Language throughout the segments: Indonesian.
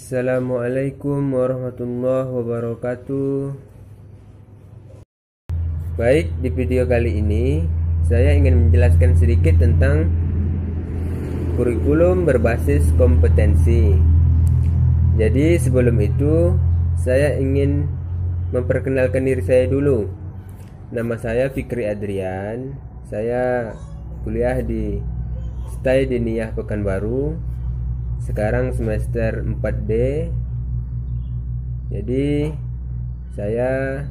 Assalamualaikum warahmatullahi wabarakatuh. Baik, di video kali ini saya ingin menjelaskan sedikit tentang kurikulum berbasis kompetensi. Jadi sebelum itu saya ingin memperkenalkan diri saya dulu. Nama saya Fikri Adrian. Saya kuliah di STAI Diniyah Pekanbaru. Sekarang semester 4D. Jadi saya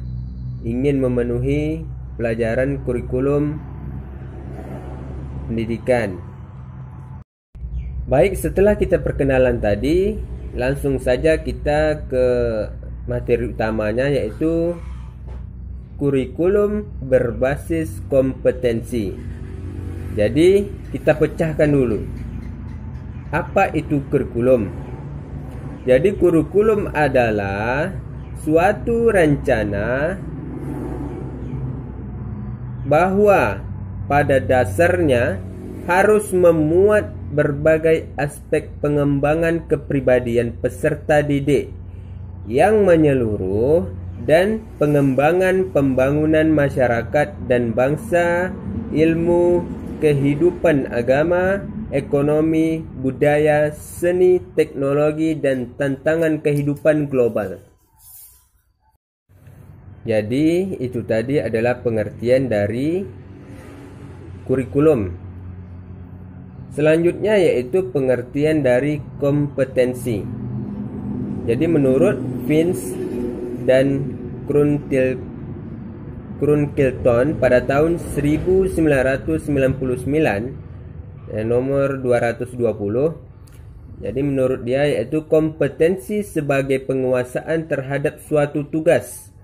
ingin memenuhi pelajaran kurikulum pendidikan. Baik, setelah kita perkenalan tadi, langsung saja kita ke materi utamanya, yaitu kurikulum berbasis kompetensi. Jadi kita pecahkan dulu. Apa itu kurikulum? Jadi kurikulum adalah suatu rencana bahwa pada dasarnya harus memuat berbagai aspek pengembangan kepribadian peserta didik yang menyeluruh dan pengembangan pembangunan masyarakat dan bangsa, ilmu, kehidupan agama, ekonomi, budaya, seni, teknologi, dan tantangan kehidupan global. Jadi itu tadi adalah pengertian dari kurikulum. Selanjutnya yaitu pengertian dari kompetensi. Jadi menurut Vince dan Kronkilton pada tahun 1999, nomor 220. Jadi menurut dia yaitu kompetensi sebagai penguasaan terhadap suatu tugas,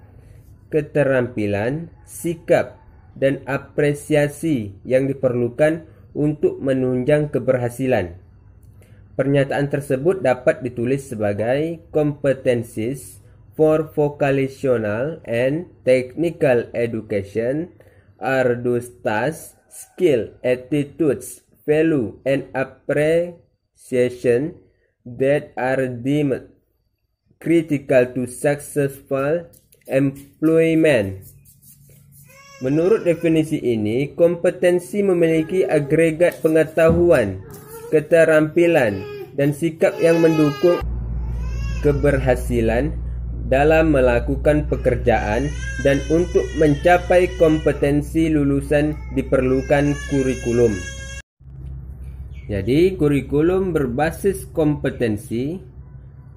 keterampilan, sikap, dan apresiasi yang diperlukan untuk menunjang keberhasilan. Pernyataan tersebut dapat ditulis sebagai competencies for vocational and technical education are those tasks, skill, attitudes, value, and appreciation that are deemed critical to successful employment. Menurut definisi ini, kompetensi memiliki agregat pengetahuan, keterampilan, dan sikap yang mendukung keberhasilan dalam melakukan pekerjaan, dan untuk mencapai kompetensi lulusan diperlukan kurikulum. Jadi kurikulum berbasis kompetensi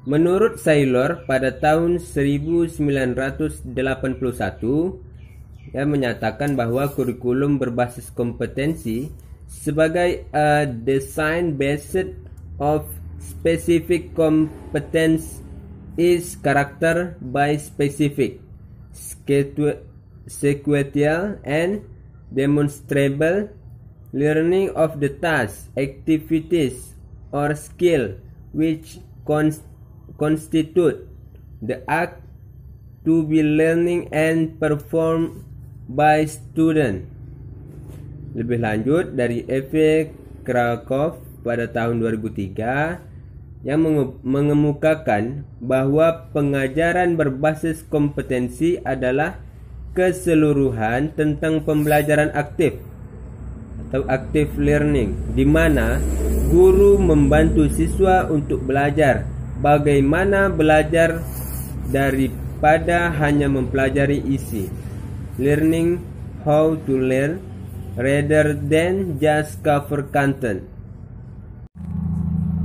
menurut Saylor pada tahun 1981 yang menyatakan bahwa kurikulum berbasis kompetensi sebagai a design based of specific competence is characterized by specific, sequential, and demonstrable learning of the tasks, activities, or skill which constitute the act to be learning and performed by student. Lebih lanjut dari E.V. Krakow pada tahun 2003 yang mengemukakan bahwa pengajaran berbasis kompetensi adalah keseluruhan tentang pembelajaran aktif atau active learning, di mana guru membantu siswa untuk belajar bagaimana belajar daripada hanya mempelajari isi. Learning how to learn rather than just cover content.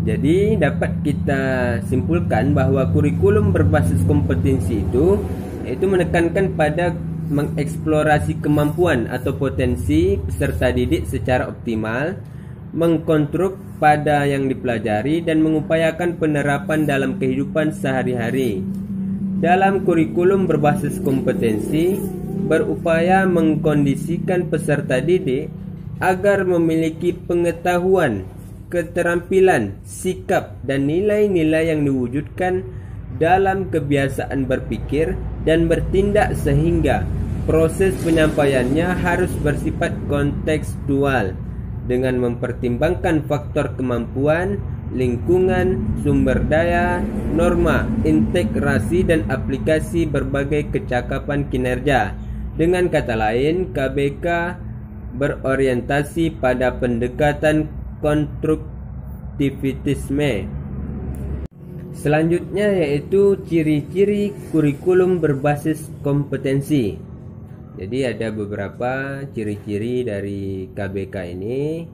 Jadi dapat kita simpulkan bahwa kurikulum berbasis kompetensi itu menekankan pada mengeksplorasi kemampuan atau potensi peserta didik secara optimal, mengkonstruk pada yang dipelajari, dan mengupayakan penerapan dalam kehidupan sehari-hari. Dalam kurikulum berbasis kompetensi berupaya mengkondisikan peserta didik agar memiliki pengetahuan, keterampilan, sikap, dan nilai-nilai yang diwujudkan dalam kebiasaan berpikir dan bertindak, sehingga proses penyampaiannya harus bersifat kontekstual dengan mempertimbangkan faktor kemampuan, lingkungan, sumber daya, norma, integrasi dan aplikasi berbagai kecakapan kinerja. Dengan kata lain, KBK berorientasi pada pendekatan konstruktivitisme. Selanjutnya yaitu ciri-ciri kurikulum berbasis kompetensi. Jadi ada beberapa ciri-ciri dari KBK ini.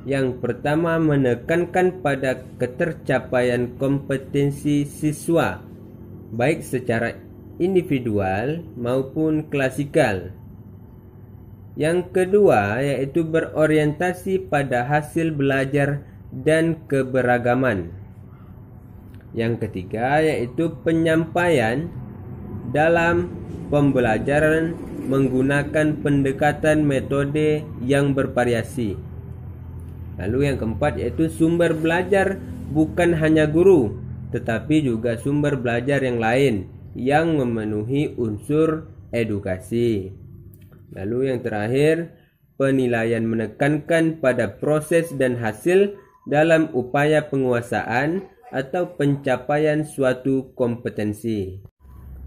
Yang pertama, menekankan pada ketercapaian kompetensi siswa, baik secara individual maupun klasikal. Yang kedua yaitu berorientasi pada hasil belajar dan keberagaman. Yang ketiga yaitu penyampaian dalam pembelajaran menggunakan pendekatan metode yang bervariasi. Lalu yang keempat yaitu sumber belajar bukan hanya guru, tetapi juga sumber belajar yang lain yang memenuhi unsur edukasi. Lalu yang terakhir, penilaian menekankan pada proses dan hasil dalam upaya penguasaan atau pencapaian suatu kompetensi.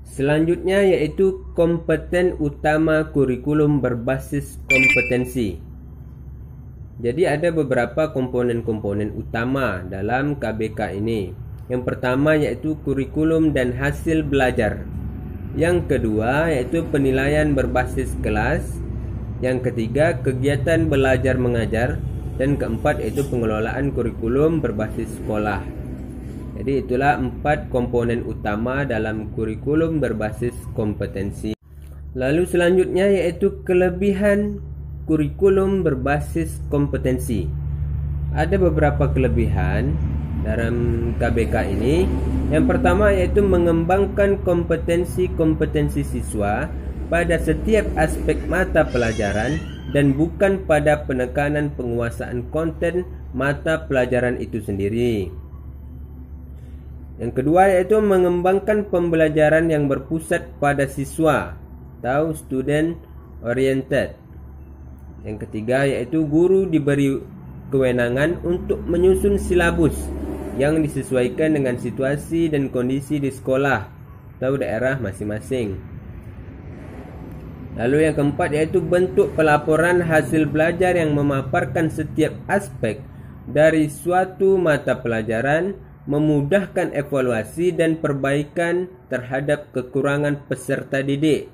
Selanjutnya yaitu kompeten utama kurikulum berbasis kompetensi. Jadi ada beberapa komponen-komponen utama dalam KBK ini. Yang pertama yaitu kurikulum dan hasil belajar. Yang kedua yaitu penilaian berbasis kelas. Yang ketiga kegiatan belajar mengajar. Dan keempat yaitu pengelolaan kurikulum berbasis sekolah. Jadi itulah 4 komponen utama dalam kurikulum berbasis kompetensi. Lalu selanjutnya yaitu kelebihan kurikulum berbasis kompetensi. Ada beberapa kelebihan dalam KBK ini. Yang pertama yaitu mengembangkan kompetensi-kompetensi siswa pada setiap aspek mata pelajaran dan bukan pada penekanan penguasaan konten mata pelajaran itu sendiri. Yang kedua yaitu mengembangkan pembelajaran yang berpusat pada siswa atau student oriented. Yang ketiga yaitu guru diberi kewenangan untuk menyusun silabus yang disesuaikan dengan situasi dan kondisi di sekolah atau daerah masing-masing. Lalu yang keempat yaitu bentuk pelaporan hasil belajar yang memaparkan setiap aspek dari suatu mata pelajaran, memudahkan evaluasi dan perbaikan terhadap kekurangan peserta didik.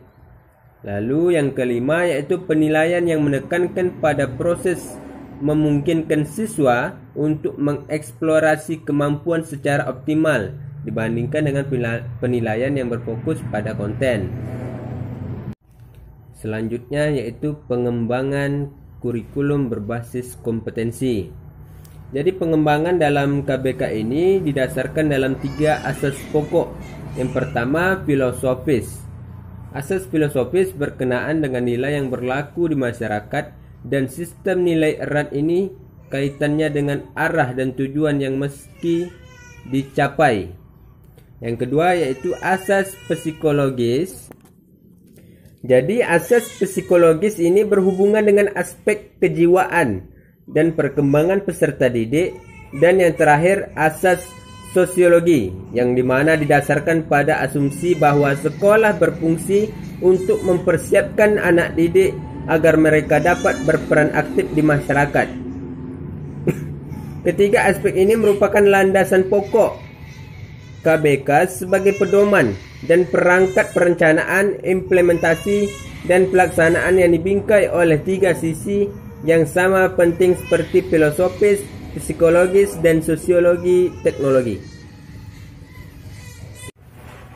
Lalu yang kelima yaitu penilaian yang menekankan pada proses memungkinkan siswa untuk mengeksplorasi kemampuan secara optimal dibandingkan dengan penilaian yang berfokus pada konten. Selanjutnya yaitu pengembangan kurikulum berbasis kompetensi. Jadi pengembangan dalam KBK ini didasarkan dalam 3 asas pokok. Yang pertama filosofis. Asas filosofis berkenaan dengan nilai yang berlaku di masyarakat dan sistem nilai erat ini kaitannya dengan arah dan tujuan yang mesti dicapai. Yang kedua yaitu asas psikologis. Jadi asas psikologis ini berhubungan dengan aspek kejiwaan dan perkembangan peserta didik. Dan yang terakhir asas sosiologi, yang dimana didasarkan pada asumsi bahwa sekolah berfungsi untuk mempersiapkan anak didik agar mereka dapat berperan aktif di masyarakat. Ketiga aspek ini merupakan landasan pokok KBK sebagai pedoman dan perangkat perencanaan, implementasi, dan pelaksanaan yang dibingkai oleh 3 sisi yang sama penting seperti filosofis, psikologis, dan sosiologi teknologi.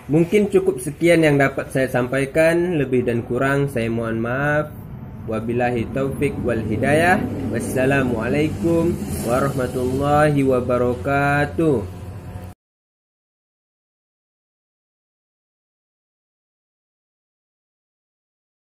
Mungkin cukup sekian yang dapat saya sampaikan. Lebih dan kurang saya mohon maaf. Wabillahi taufik wal hidayah. Wassalamualaikum warahmatullahi wabarakatuh.